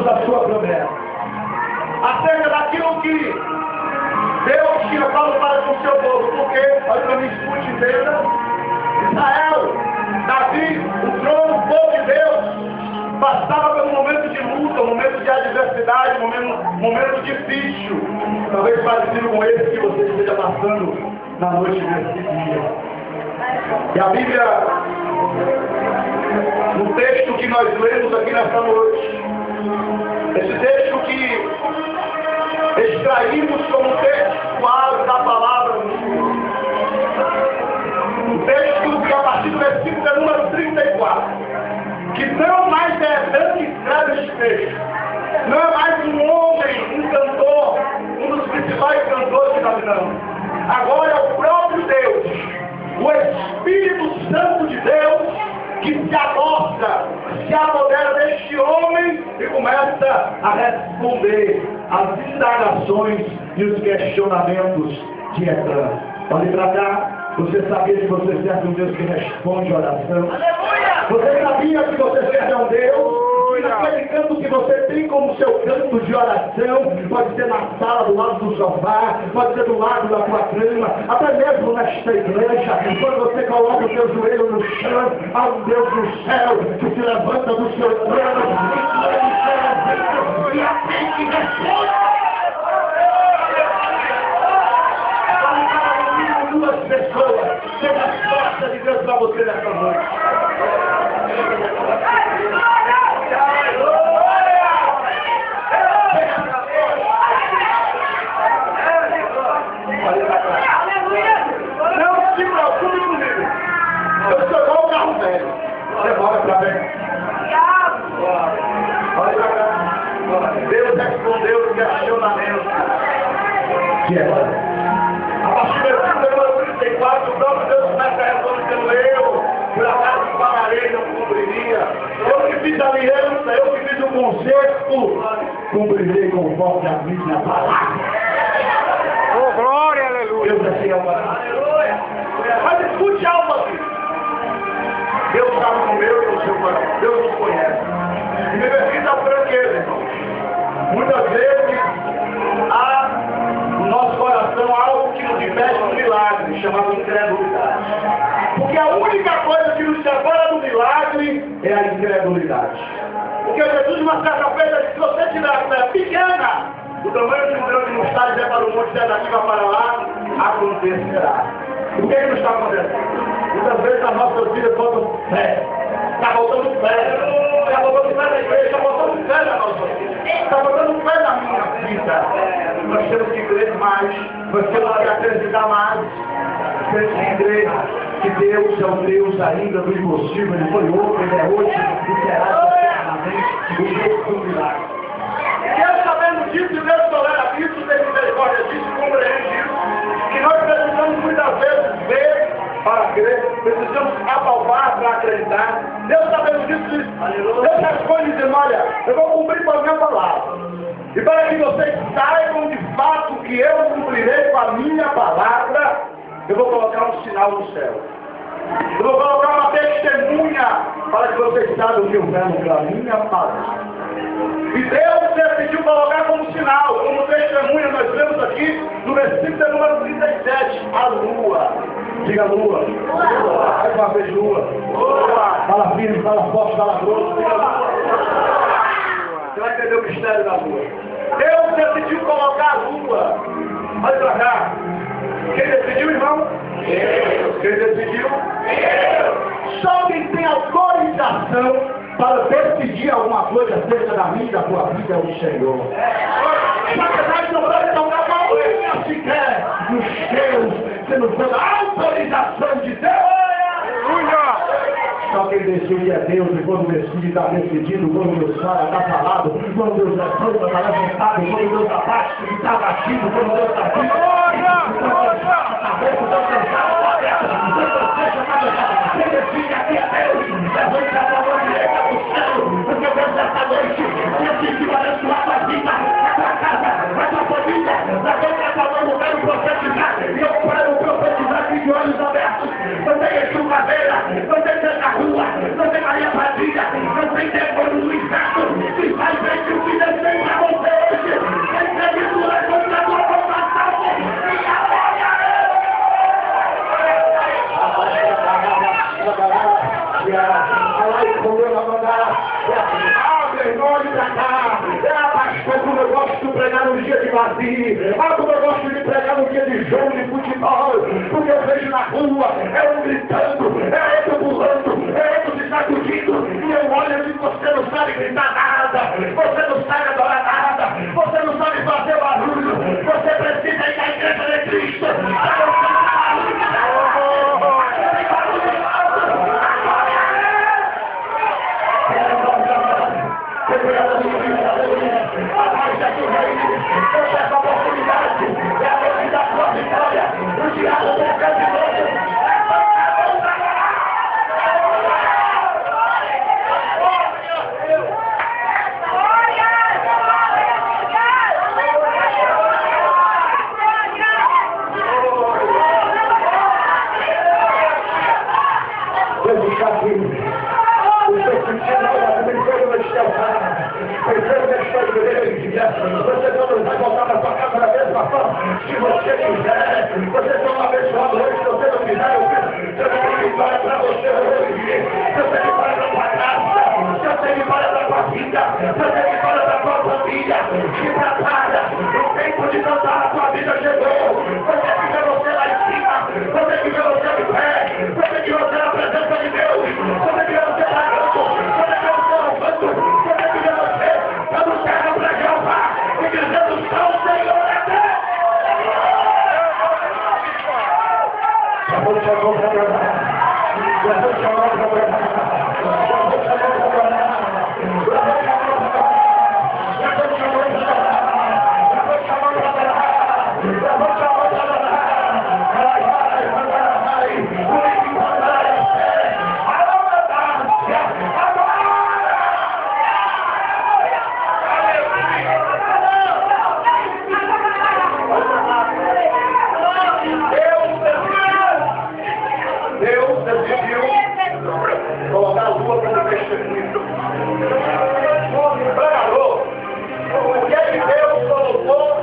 da sua promessa. Acerca daquilo que Deus tinha falado para com o seu povo. Porque, olha para mim, escute, entenda. Israel, Davi, o trono, o povo de Deus, passava por um momento de luta, um momento de adversidade, um momento difícil. Talvez parecido com esse que você esteja passando na noite desse dia. E a Bíblia, no texto que nós lemos aqui nesta noite, esse texto que extraímos como textual da palavra, o texto que a partir do versículo é número 34, que não mais é Hernani que escreve este texto, não é mais um homem, um cantor, um dos principais cantores da Bíblia. Agora é o próprio Deus, o Espírito Santo de Deus, que se amostra, se apodera deste homem e começa a responder às indagações e os questionamentos de Etan. Olhe para cá. Você sabia que você serve um Deus que responde a oração? Aleluia! Você sabia que você serve a um Deus? E aquele canto que você tem como seu canto de oração, pode ser na sala, do lado do sofá, pode ser do lado da tua cama, até mesmo nesta igreja, quando você coloca o teu joelho no chão, há um Deus no céu que se levanta do seu trono e assim que responde. Duas pessoas, tem a resposta de Deus para você nessa noite. Não se preocupe comigo. Eu sou igual o carro velho. Você bora pra ver. Olha pra cá. Deus respondeu os questionamentos. Que é? A partir do versículo 34, o próprio Deus começa a responder dizendo: eu, por acaso pararei, não cumpriria. Eu que fiz a aliança, eu que fiz o concerto, cumprirei conforme a minha palavra. Oh, glória, aleluia. Deus assim é uma aleluia. Mas escute algo aqui. Deus sabe o meu e o seu coração. Deus nos conhece. E me permita a franqueza, irmão. Muitas vezes há no nosso coração algo que nos impede um milagre, chamado incredulidade. Porque a única coisa que nos separa do milagre é a incredulidade. Porque Jesus, uma certa feita, disse: se você tiver a fé pequena, o tamanho de um grão de mostarda, dizer para o monte, sai daqui, vai para lá, acontecerá. O que é que não está acontecendo? Muitas vezes as nossas vidas faltam fé. Está faltando fé. Está faltando fé na igreja, está faltando fé na nossa vida. Está faltando fé na minha vida. Nós temos que crer mais. Nós temos que acreditar mais. Temos que crer que Deus é o Deus ainda do impossível. Ele foi ontem, ele é hoje e será eternamente o Deus do milagre. Deus sabendo disso, Deus tolera isso, tem misericórdia disso, compreende isso. Que nós precisamos muitas vezes ver para crer, precisamos apalpar para acreditar. Deus sabendo disso, Deus responde dizendo: olha, eu vou cumprir com a minha palavra. E para que vocês saibam de fato que eu cumprirei com a minha palavra, eu vou colocar um sinal no céu. Eu vou colocar uma testemunha para que vocês saibam que eu venho pela minha palavra. E Deus decidiu colocar como sinal, como testemunha, nós vemos aqui no versículo número 37, a lua. Diga lua. Faz uma vez lua. Fala firme, fala forte, fala grosso. Diga lua. Você vai entender o mistério da lua. Deus decidiu colocar a lua. Olha pra cá. Quem decidiu, irmão? Deus. Quem decidiu? Deus. Só quem tem autorização para decidir alguma coisa acerca da minha e da tua vida é o Senhor. Na verdade, não pode tocar a mão sequer nos teus, você não tem a autorização de Deus. Só quem decide é Deus, e quando decide está decidido, quando Deus fala, está falado, quando Deus levanta, está levantado, quando Deus abate, está batido, quando Deus está vivo, quando Deus está aberto, Deus está aberto, quem decide aqui é Deus, levanta a mão direita para o céu, porque Deus essa noite decidiu abençoar a tua vida, a tua casa, a tua família, levanta a mão, eu quero profetizar, e eu quero profetizar aqui de olhos abertos, não tem estrucadeira, não tem tanta rua, não tem Maria Padilha, não tem demônio no inferno, que faz bem que o filho vazio. Ah, como eu gosto de pregar no dia de jogo de futebol, porque eu vejo na rua, é um gritando, é outro pulando, é outro se sacudindo, e eu olho e você não sabe gritar nada, você não sabe adorar nada, você não sabe fazer barulho, você precisa ir na igreja de Cristo. Essa oportunidade é a noite da sua vitória. O diabo está de novo. Deus está aqui. O seu sentido pensando na estelada, pensando na igreja. Você não vai voltar para sua casa da mesma forma. Se você quiser, você toma abençoado hoje. Se você não quiser, eu tenho que vitória para você hoje. Eu tenho vitória para sua casa. Eu tenho vitória para sua vida. Eu tenho vitória para sua família. Se prepara. O tempo de cantar a sua vida chegou. Você que vê você lá em cima. Você que vê você de pé. Você que vê você na presença de Deus. Você que vê você pagando. Você que vê você louvando. Você que vê você dando terra para Jeová. E dizendo, só o Senhor é Deus. Jesus chamou para trabalhar. Jesus chamou para trabalhar. Jesus chamou para trabalhar. Jesus chamou para trabalhar. Jesus chamou para trabalhar. Jesus chamou para trabalhar. Vai, vai, vai, vai. O vai vai. Deus decidiu colocar a lua para mexer. Pregador, o que é que Deus colocou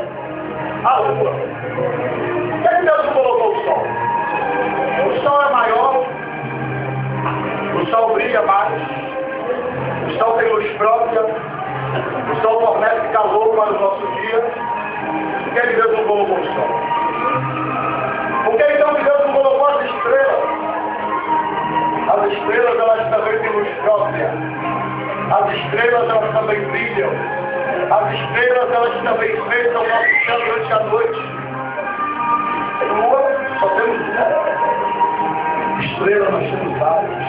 a lua? O que é que Deus colocou o sol? O sol é maior, o sol brilha mais, o sol tem luz própria, o sol fornece calor para o nosso dia. Por que Deus não colocou o sol? Por que então Deus não colocou as estrelas? As estrelas, elas também têm luz própria. As estrelas, elas também brilham. As estrelas, elas também enfeitam o nosso céu durante a noite. Lua, só temos uma. Estrela, nós temos várias.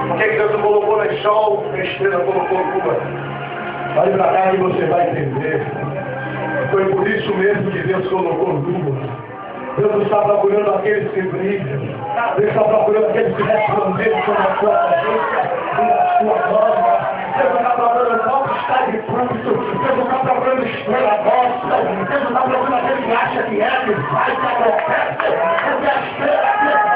Por que Deus não colocou no sol? A estrela colocou lua. Vai pra cá e você vai entender. Foi por isso mesmo que Deus colocou lua. Deus não está procurando aqueles que brilham. Deus está procurando aqueles que respondem com a sua presença e a sua glória. Deus não está procurando qual está de pronto. Deus não está procurando estrela gosta. Deus não está procurando aquele que acha que é, que faz, que acontece. Porque a estrela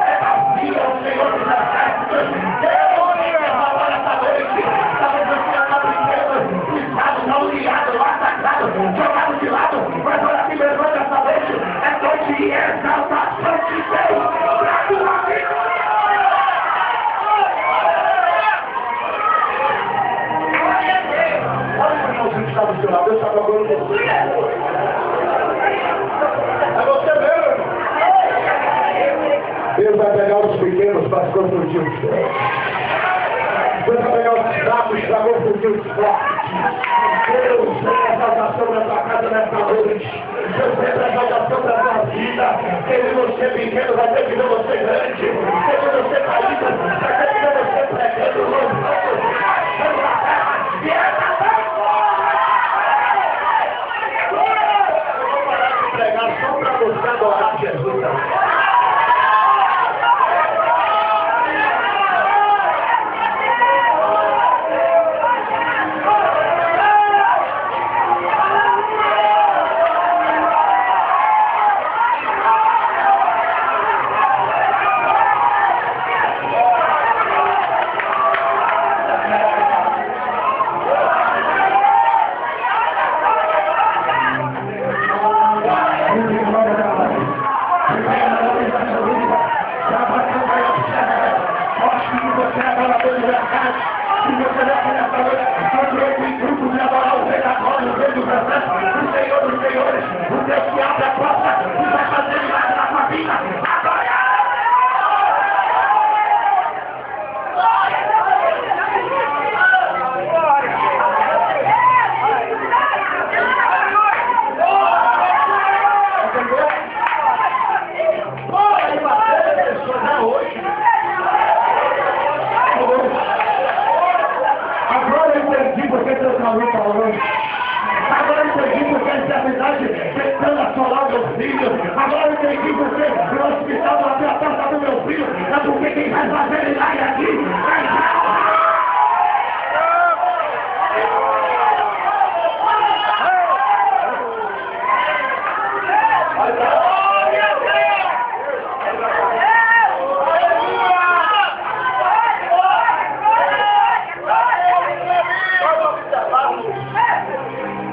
é vazia, o Senhor dos exércitos. Deus, agora essa noite, talvez você está brincando, pisado, não liado, massacrado, jogado de lado, mas olha que levanta essa noite. É noite de exaltação de Deus para a tua vida. Olha o irmãozinho que está do seu lado, Deus está procurando você. É você mesmo. Deus vai pegar os pequenos para confundir os grandes. Deus vai pegar os fracos para confundir os fortes. Deus tem a exaltação na tua casa nessa noite. Deus tem a exaltação da tua vida. Quem você pequeno vai ter que ver você grande. Quem você caído vai ter que ver você pregando louvando. E essa eu vou parar de pregar só para você adorar Jesus. se você no hospital bater a porta do meu filho, é porque quem vai fazer milagre aqui é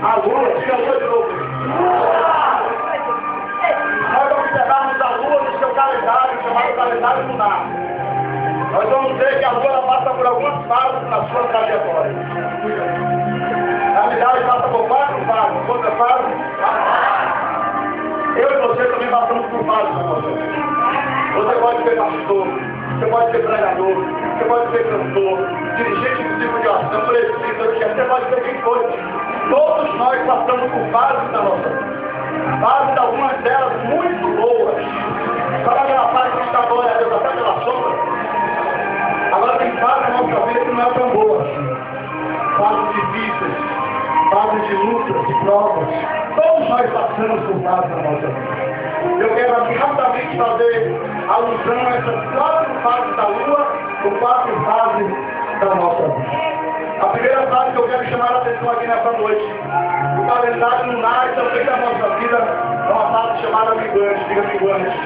a lua, diga a lua de novo. Nós observarmos a lua no seu calendário, chamado calendário lunar. Nós vamos ver que a lua ela passa por algumas fases na sua trajetória. Na realidade, passa por 4 fases. Quantas fases? Eu e você também passamos por fases, meu irmão. Você pode ser pastor, você pode ser pregador, você pode ser cantor, dirigente do tipo de oração, presbítero, você pode ser quem for. Todos nós passamos por fases da nossa vida. Fases, algumas delas muito boas. Sabe aquela fase que está glória a Deus até pela sombra? Agora tem fases na nossa vida que não é tão boa assim. Fases difíceis, fases de lutas, de provas. Todos nós passamos por fases na nossa vida. Eu quero aqui rapidamente fazer alusão a essas 4 fases da lua, ou 4 fases da nossa vida. A primeira fase que eu quero chamar a atenção aqui nessa noite, o calendário lunar e também da nossa vida, é uma fase chamada minguante, diga minguante.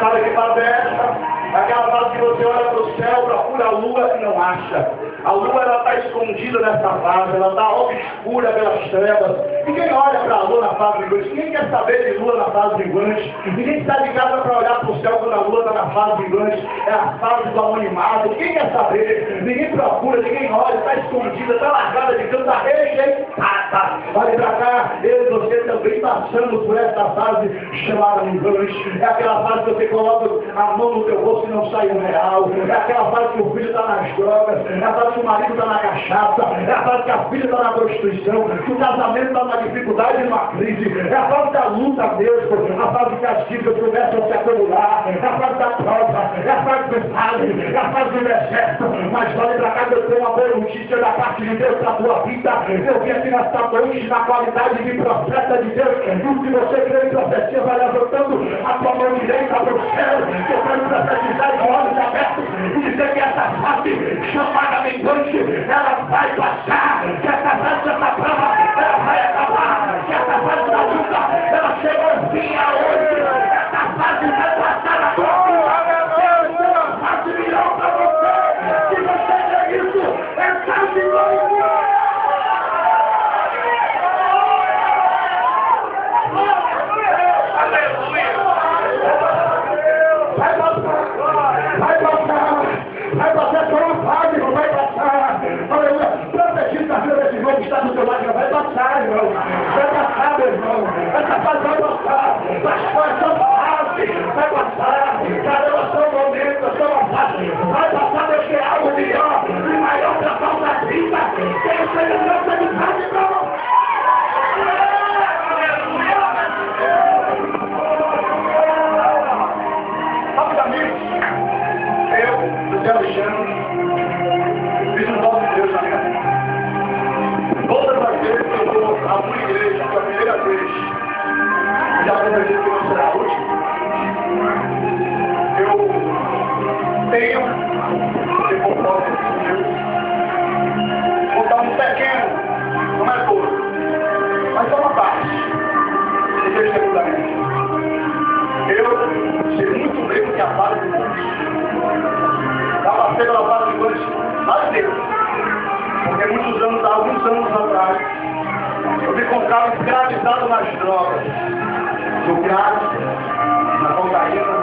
Sabe que fase é essa? É aquela fase que você olha para o céu, procura a lua e não acha. A lua ela está escondida nessa fase, ela está obscura pelas trevas. Ninguém olha para a lua na fase minguante, ninguém quer saber de lua na fase minguante. Ninguém sai de casa para olhar para o céu quando a lua está na fase minguante. É a fase do anonimato, ninguém quer saber, ninguém procura, ninguém olha, está escondida, está largada de canto, está rejeitada. Olha para cá, eu e você também passamos por essa fase chamada minguante. É aquela fase que você coloca a mão no teu rosto e não sai um real. É aquela fase que o filho está nas drogas, é a fase que o marido está na cachaça, é a fase que a filha está na prostituição, que o casamento está na dificuldade e numa crise, é a fase da luta mesmo, a fase que as dívidas começam a se acumular, é a fase da prova, é a fase do vale, é a fase do deserto. Mas olha para cá, eu tenho uma boa notícia da parte de Deus para a tua vida. Eu vim aqui nessa noite na qualidade de profeta de Deus, e o que você crê em profecia vai levantando a tua mão direita para o céu. Eu quero profetizar de olhos abertos e dizer que essa fase chamada minguante, ela vai passar, que essa fase, essa prova, ela vai acabar, que essa fase da luta, ela chegou ao fim hoje, essa fase vai passar a tua vida, uma fase melhor para você. Se você quer isso, é fase gloriosa. Vai passar por uma fase, não vai passar. Aleluia. Profetiza a vida desse irmão que está do teu lado, vai passar, irmão. Vai passar, meu irmão. Essa fase vai passar. Mas foi essa fase, vai passar. Caramba, são momentos, são uma fase. Vai passar, Deus tem algo melhor e maior para a falta vida. Quem você não gosta de fase, irmão? Rapidamente. José Alexandre, fiz um voto de Deus na minha vida. Todas as vezes que eu vou a uma igreja, pela primeira vez, já prometi que não será a última, eu tenho, se for próximo de Deus, vou dar um pequeno, não é todo, mas só uma parte, de testemunhamento. Eu sei muito bem que a fase do mundo estava sendo a fase de coisas a Deus. Porque alguns anos atrás, eu me encontrava escravizado nas drogas, no crack, na cocaína,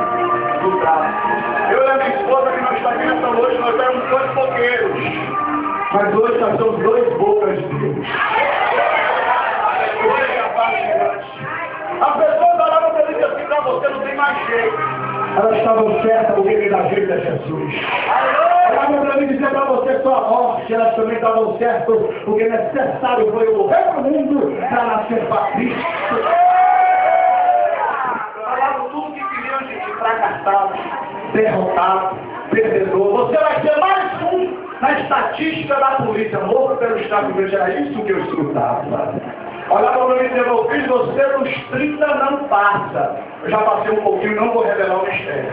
no tráfico. Eu e a minha esposa, que não está aqui nessa noite, nós éramos 2 fogueiros. Mas hoje nós somos 2 bocas de Deus. As pessoas olhavam para mim assim, para você não tem mais jeito. Elas estavam certas porque quem dá jeito é Jesus. Elas não para mim dizer para você só a morte, elas também estavam certas porque necessário foi eu morrer para o mundo para nascer para Cristo. Falavam tudo que queriam, gente, fracassado, derrotado, perdedor. Você vai ser mais um na estatística da polícia. Morto pelo Estado de Deus, era isso que eu escutava. Olhava para mim e dizia, meu filho, você dos 30 não passa. Eu já passei um pouquinho, não vou revelar o mistério.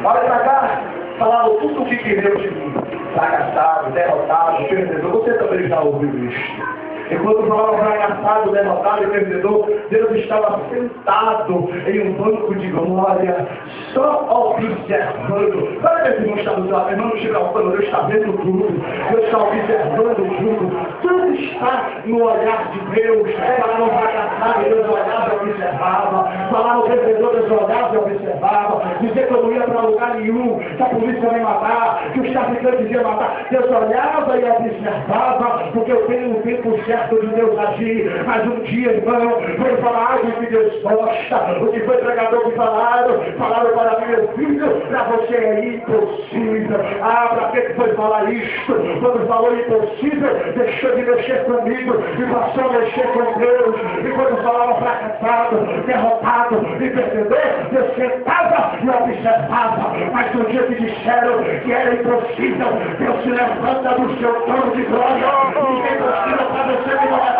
Olha para cá, falaram tudo o que queriam de mim. Fracassado, derrotado, perdedor. Você também já ouviu isso. Enquanto falavam fracassado, derrotado e perdedor, Deus estava sentado em um banco de glória, só observando. Sabe que esse irmão está do seu lado, irmão, não chega ao plano, Deus está vendo tudo, Deus está observando tudo. Tudo está no olhar de Deus. Falaram fracassado, Deus olhava e observava. Falaram perdedor, Deus olhava e observava. Dizer que eu não ia para lugar nenhum, que a polícia vai me matar, que os traficantes iam matar. Deus olhava e observava, porque eu tenho um tempo certo de Deus agir. Mas um dia, irmão, foi falar algo que Deus gosta. O que foi pregador que falaram para mim, meu filho, para você é impossível. Para que foi falar isto? Quando falou impossível, deixou de mexer comigo e passou a mexer com Deus. E quando falava fracassado, derrotado e perdedor, Deus sentava e observava. Mas no dia que disseram que era impossível, Deus se levanta do seu trono de glória. E é impossível para você me levar.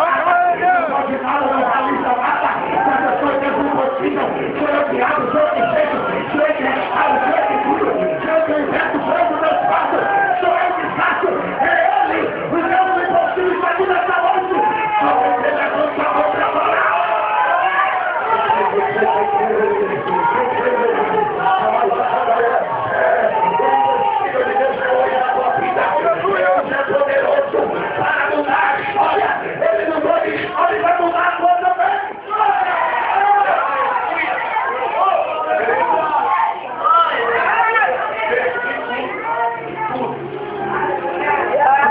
Não pode nada, não realiza nada. Mas eu sou Deus impossível. Sou eu que abro, sou eu que fecho, sou eu que restauro, sou eu que curo, sou eu que invento, sou eu que transfaço, sou eu que faço. É Ele, o Deus impossível está aqui nessa noite. Só você levanta a mão para falar. Deus é poderoso para mudar a história. Ele mudou a história e vai mudar a tua também.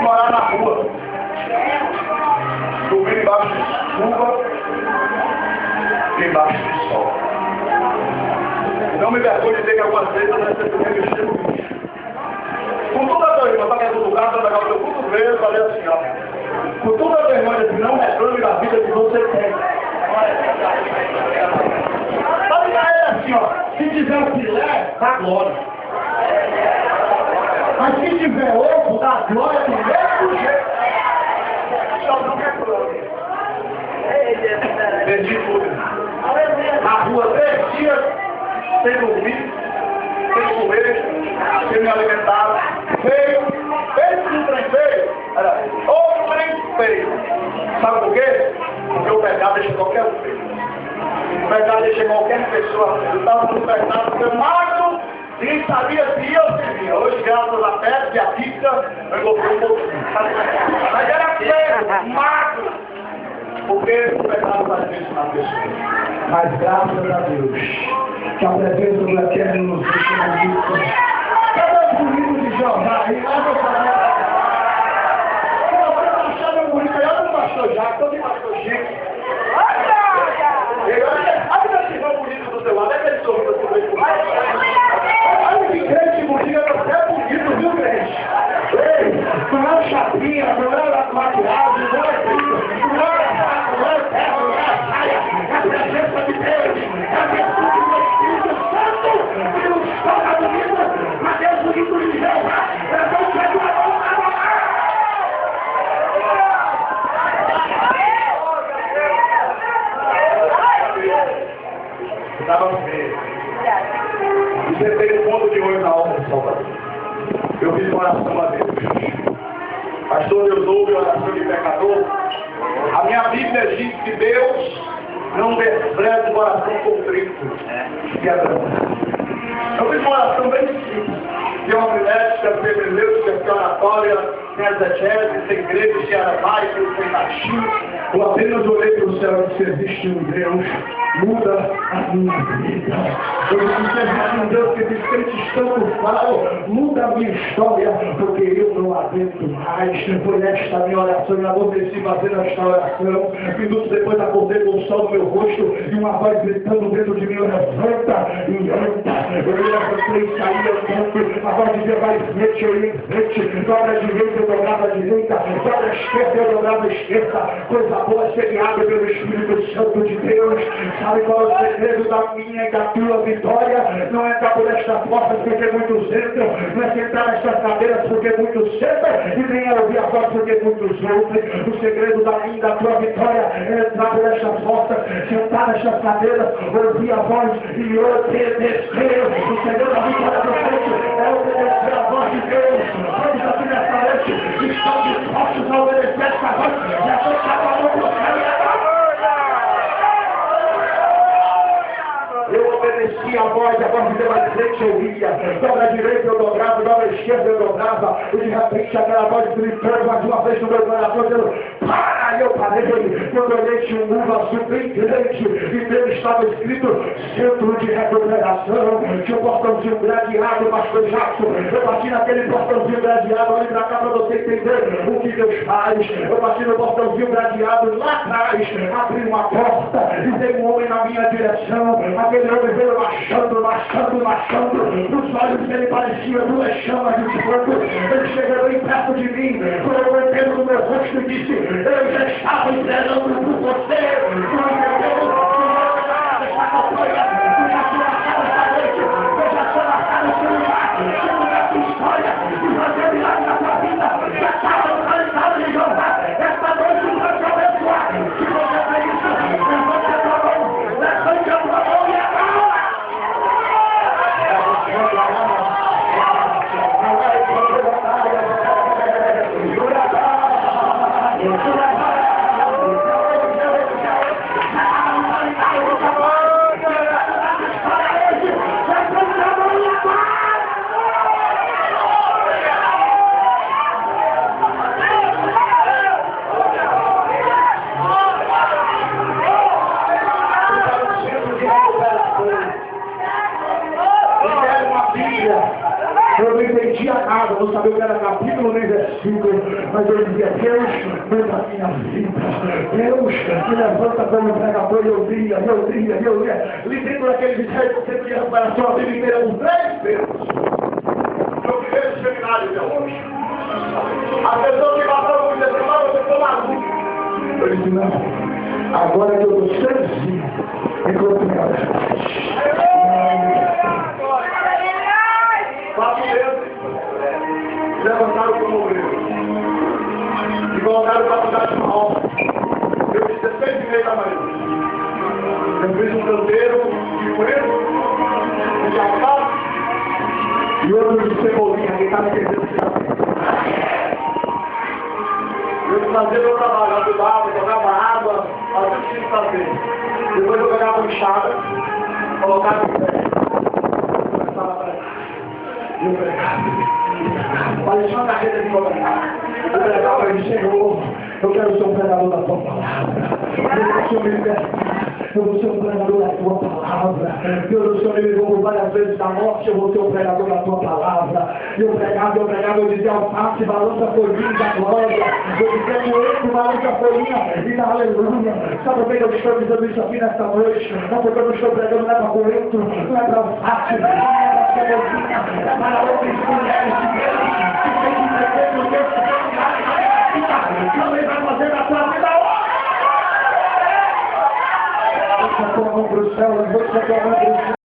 Morar na rua, dormir embaixo de chuva e embaixo de sol. Não me vergonhe de dizer que algumas vezes eu necessitei mexer no bicho. Com toda a tua irmã, para dentro do lugar, para pegar o teu cotovelo, fazer assim, ó. Com toda a tua irmã, não reclame da vida que você tem. Sabe para ele assim, ó. Se tiver filé, dá glória. Mas se tiver ovo, dá glória do mesmo jeito. Só não quer glória. Perdi tudo. Na rua 3 dias, sem dormir, sem comer, sem me alimentar. Feio, esse trem feio, era o trem feio. Sabe por quê? Porque o pecado deixa qualquer um feio. O pecado deixa qualquer pessoa. Eu estava no pecado, foi magro, ninguém sabia se ia ou se via. Hoje, graças à peste e à pizza, eu encontrei um pouquinho. Mas era feio, magro. Porque o pecado faz isso na pessoa. Mas graças a Deus, que a presença do Eterno nos deixa na vida. Cadê o livro de Jeová? Aí lá eu falei. Você não achava meu bonito aí? Olha o pastor Jacques, todo pastor Chico. Olha esse irmão bonito do teu lado, é aquele sorriso que você vê. Olha que crente bonito, você é bonito, viu, crente? Ei, não é chapinha, não é maquiagem, não é isso, não é rato, não é terra, não é saia, é a presença de Deus, é a virtude do Espírito Santo, que nos toca bonito, mas Deus bonito de Jeová, é bom que a mão na mão. Estava feio. E sentei no ponto de olho na alma do Salvador. Eu fiz uma oração a Deus. Pastor, Deus ouve a oração de pecador. A minha Bíblia diz que Deus não despreza o coração contrito e quebrantado. Eu fiz uma oração bem simples. Tem uma milética, tem beleza, tem oratória, tem exegese, tem grego, tem aramaico, tem latim. Eu apenas olhei para o céu e disse, existe um Deus, muda a minha vida. Eu disse, existe um Deus que diz, crentes tanto falam, muda a minha história, porque eu não aguento mais. Foi nesta minha oração, eu adormeci fazendo esta oração. Minutos depois acordei com o sol no meu rosto e uma voz gritando dentro de mim, levanta e anda. Eu me levantei e saí andando. A voz dizia, vai em frente, eu ia em frente. Dobra a direita, dobrava à direita, dobra à esquerda, eu dobrava à esquerda. Coisa boa semeada pelo Espírito Santo de Deus. Sabe qual é o segredo da minha e da tua vitória? Não é entrar por esta porta porque muitos entram, não é sentar nestas cadeiras porque muitos sentam, e nem é ouvir a voz porque muitos ouvem. O segredo da minha e da tua vitória é entrar por esta porta, sentar nestas cadeiras, ouvir a voz e obedecer. O segredo da vitória do crente é obedecer a voz de Deus. Todos aqui nesta noite estão dispostos a obedecer esta voz. Jesus acabou com o céu e a terra. Eu obedeci a voz de Deus à frente eu ia. Dobra à direita eu dobrava, dobra à esquerda eu dobrava. E de repente aquela voz gritou mais uma vez no meu coração, dizendo: para! Eu parei. Quando eu olhei tinha um mundo azul bem grande. E dele estava escrito Centro de Recuperação. Tinha um portãozinho gradeado, pastor Jackson. Eu bati naquele portãozinho gradeado, olha pra cá pra você entender o que Deus faz. Eu bati no portãozinho gradeado lá atrás, abri uma porta e veio um homem na minha direção. Aquele homem veio marchando. Nos olhos dele parecia duas chamas de fogo. Ele chegou bem perto de mim, colocou o dedo no meu rosto e disse: eu já estava esperando por você. Eu não entendia nada, não sabia o que era capítulo nem versículo, mas eu dizia: Deus, muda a minha vida. Deus, me levanta como pregador. Eu lia. Lidando daquele jeito que você podia recuperar a sua vida inteira uns 10 vezes. Meu primeiro seminário de hoje. A pessoa que passou por isso, você foi maluco. Eu disse: não, agora que eu estou sozinho, enquanto minha verdade. Faço mesmo. Levantaram como obreiro. E colocaram para cuidar de uma alma. Eu disse: 6h30 da manhã. Eu fiz um canteiro de coelho, um jacá e outro de cebolinha, que estava entendendo que estava. Eu fazia meu trabalho, eu ajudava, jogava água, fazia o que tinha que fazer. Depois eu pegava uma enxada, colocava em pé. Eu pregava, Alexandre na rede de governar. Eu pregava e disse: Senhor, eu quero ser um pregador da tua palavra. Eu quero me libertar. Eu vou ser um pregador da tua palavra. Deus, o Senhor me levou várias vezes da morte. Eu vou ser um pregador da tua palavra. Eu pregava, eu dizia: alface, balança a folhinha da glória. Eu dizia: moleque, balança a folhinha e da aleluia. Sabe por que eu estou dizendo isso aqui nesta noite? Não, porque eu não estou pregando, não é para coentro, não é para alface, não é para cebolinha, é para outras mulheres de Deus que tem que entender o Deus que também vai fazer na tua vida hoje. Levanta a tua mão para o céu, levanta a tua mão para o céu.